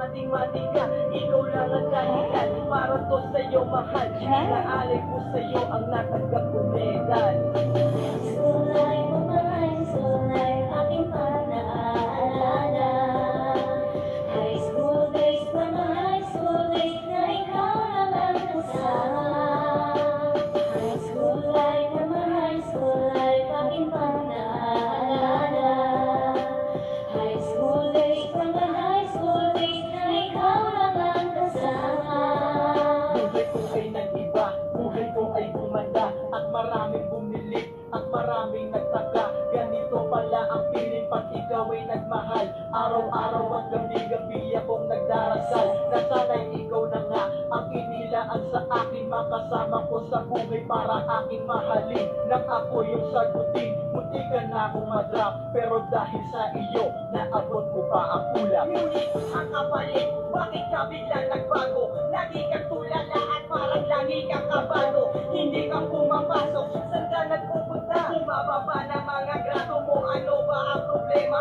Mating-mating ka, ikaw lang ang dahilan para to sa'yo mahal. Inaalay ko sa'yo ang natanggap ko medal. School life, high school life, aking panaalala. High school days, mga high school days na ikaw lang ang kasama. High school life, mga high school life, aking panaalala. High school days, mga high school days na ikaw lang ang kasama. Buhay ko ay nag-iba, buhay ko ay gumanda, at maraming bumili, at maraming nagtaka. Ganito pala ang piling pag ikaw ay nagmahal. Araw-araw at gabi-gabi akong nagdarasal na sana'y ikaw na nga ang inilaan sa akin. Makasama ko sa buhay para aking mahalin. Nang ako yung sagutin, munti ka na akong madrop, pero dahil sa iyo, naabot ko pa ang kulang. Ngunit ang kapalit, bakit ka biglang nagbago? Lagi kang tulala at parang lagi kang kabado. Hindi kang pumapasok, saan ka nagpupunta? Bumababa na mga grado mo, ano ba ang problema?